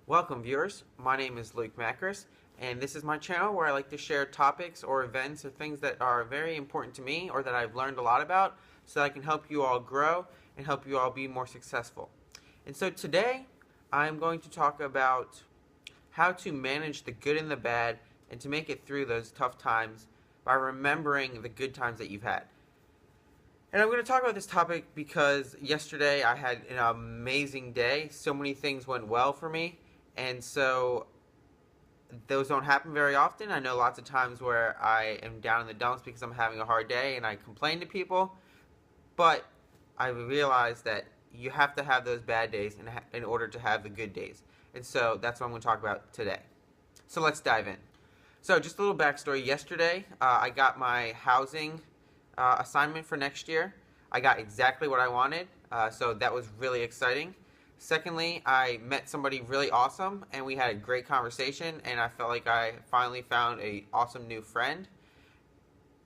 Welcome, viewers. My name is Luke Macris, and this is my channel where I like to share topics or events or things that are very important to me or that I've learned a lot about so that I can help you all grow and help you all be more successful. And so today, I'm going to talk about how to manage the good and the bad and to make it through those tough times by remembering the good times that you've had. And I'm going to talk about this topic because yesterday I had an amazing day. So many things went well for me. And so those don't happen very often. I know lots of times where I am down in the dumps because I'm having a hard day and I complain to people. But I realized that you have to have those bad days in order to have the good days. And so that's what I'm going to talk about today. So let's dive in. So just a little backstory. Yesterday I got my housing assignment for next year. I got exactly what I wanted, so that was really exciting. Secondly, I met somebody really awesome, and we had a great conversation, and I felt like I finally found an awesome new friend,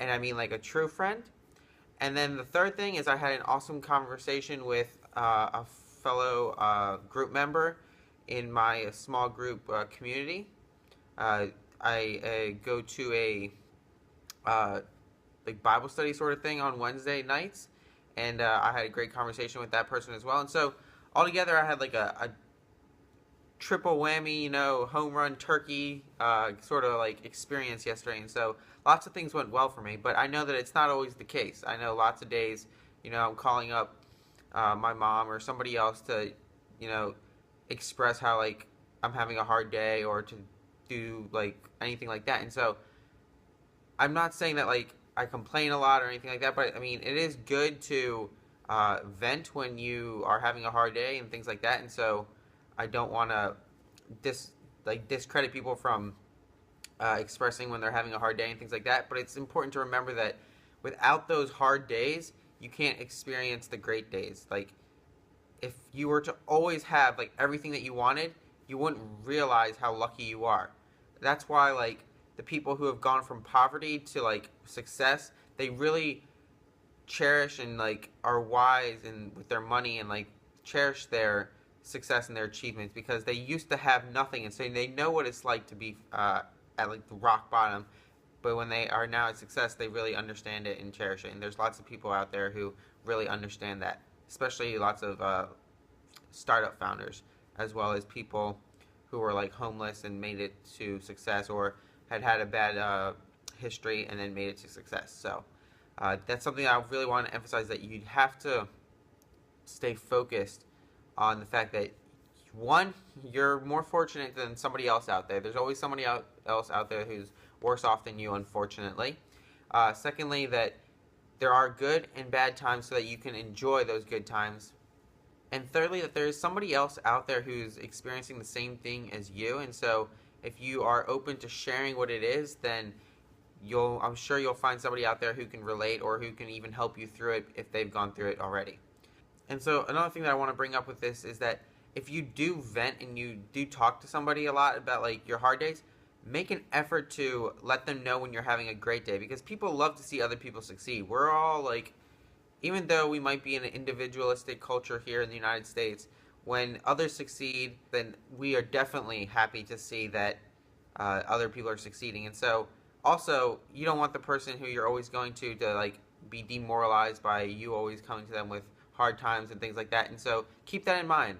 and I mean like a true friend. And then the third thing is I had an awesome conversation with a fellow group member in my small group community. I go to a like Bible study sort of thing on Wednesday nights, and I had a great conversation with that person as well. And so altogether, I had like a triple whammy, home run turkey sort of like experience yesterday. And so lots of things went well for me, but I know that it's not always the case. I know lots of days, I'm calling up my mom or somebody else to, express how like I'm having a hard day or to do like anything like that. And so I'm not saying that like I complain a lot or anything like that, but I mean, it is good to vent when you are having a hard day and things like that. And so I don't want to discredit people from expressing when they're having a hard day and things like that. But it's important to remember that without those hard days, you can't experience the great days. Like if you were to always have like everything that you wanted, you wouldn't realize how lucky you are. That's why like the people who have gone from poverty to like success, they really cherish and like are wise and with their money and like cherish their success and their achievements because they used to have nothing, and so they know what it's like to be at like the rock bottom. But when they are now at success, they really understand it and cherish it. And there's lots of people out there who really understand that, especially lots of startup founders, as well as people who were like homeless and made it to success, or had a bad history and then made it to success. So that's something I really want to emphasize, that you'd have to stay focused on the fact that, one, you're more fortunate than somebody else out there. There's always somebody else out there who's worse off than you, unfortunately. Secondly, that there are good and bad times so that you can enjoy those good times. And thirdly, that there is somebody else out there who's experiencing the same thing as you. And so if you are open to sharing what it is, then I'm sure you'll find somebody out there who can relate or who can even help you through it if they've gone through it already. And so another thing that I want to bring up with this is that if you do vent and you do talk to somebody a lot about like your hard days, make an effort to let them know when you're having a great day, because people love to see other people succeed. We're all like, even though we might be in an individualistic culture here in the United States, when others succeed, then we are definitely happy to see that other people are succeeding. And so also, you don't want the person who you're always going to like be demoralized by you always coming to them with hard times and things like that. And so keep that in mind.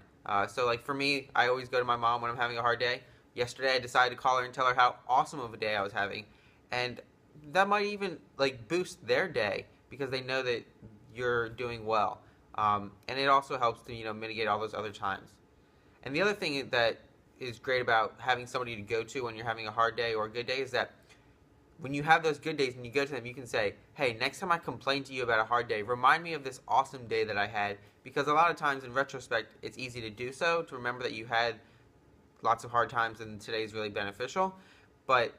So like for me, I always go to my mom when I'm having a hard day. Yesterday I decided to call her and tell her how awesome of a day I was having, and that might even like boost their day because they know that you're doing well. And it also helps to mitigate all those other times. And the other thing that is great about having somebody to go to when you're having a hard day or a good day is that when you have those good days and you go to them, you can say, hey, next time I complain to you about a hard day, remind me of this awesome day that I had. Because a lot of times in retrospect, it's easy to do so, to remember that you had lots of hard times and today is really beneficial. But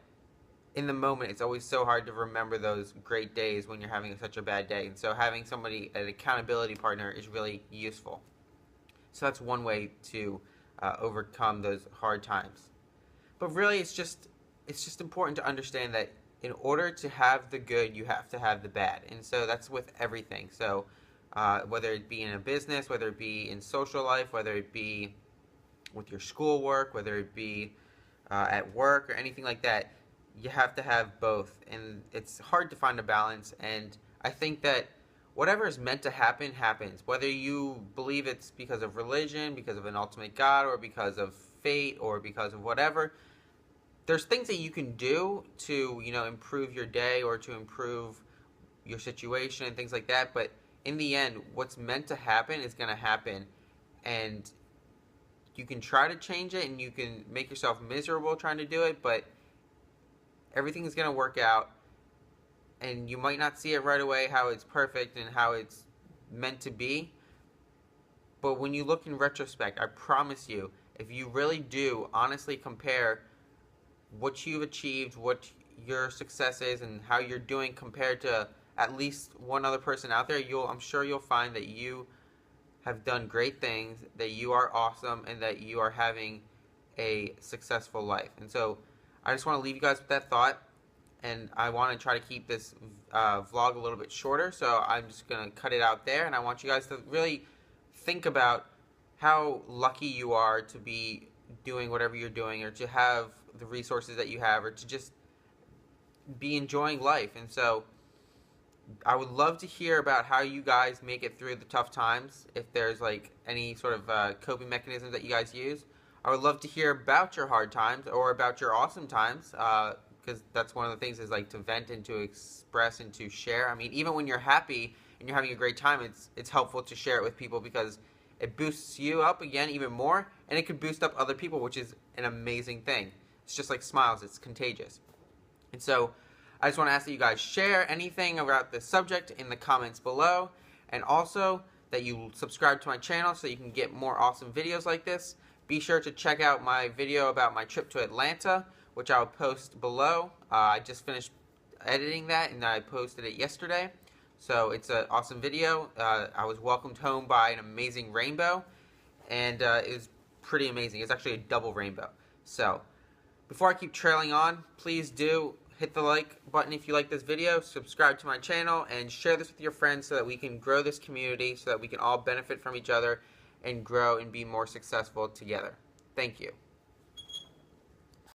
in the moment, it's always so hard to remember those great days when you're having such a bad day. And so having somebody, an accountability partner, is really useful. So that's one way to overcome those hard times. But really, it's just important to understand that in order to have the good, you have to have the bad. And so that's with everything. So whether it be in a business, whether it be in social life, whether it be with your schoolwork, whether it be at work or anything like that. You have to have both, and it's hard to find a balance. And I think that whatever is meant to happen happens, whether you believe it's because of religion, because of an ultimate God, or because of fate, or because of whatever. There's things that you can do to, improve your day or to improve your situation and things like that. But in the end, what's meant to happen is going to happen. And you can try to change it and you can make yourself miserable trying to do it, but everything is going to work out. And you might not see it right away how it's perfect and how it's meant to be. But when you look in retrospect, I promise you, if you really do honestly compare what you've achieved, what your success is, and how you're doing compared to at least one other person out there, I'm sure you'll find that you have done great things, that you are awesome, and that you are having a successful life. And so I just want to leave you guys with that thought, and I want to try to keep this vlog a little bit shorter, so I'm just going to cut it out there, and I want you guys to really think about how lucky you are to be doing whatever you're doing, or to have the resources that you have, or to just be enjoying life. And so I would love to hear about how you guys make it through the tough times, if there's like any sort of coping mechanisms that you guys use. I would love to hear about your hard times or about your awesome times, because that's one of the things, is like to vent and to express and to share. I mean, even when you're happy and you're having a great time, it's helpful to share it with people, because it boosts you up again even more, and it could boost up other people, which is an amazing thing. It's just like smiles, it's contagious. And so I just want to ask that you guys share anything about this subject in the comments below, and also that you subscribe to my channel so you can get more awesome videos like this. Be sure to check out my video about my trip to Atlanta, which I'll post below. I just finished editing that and I posted it yesterday. So it's an awesome video. I was welcomed home by an amazing rainbow, and it was pretty amazing. It's actually a double rainbow. So before I keep trailing on, please do hit the like button if you like this video, subscribe to my channel, and share this with your friends so that we can grow this community, so that we can all benefit from each other and grow and be more successful together. Thank you.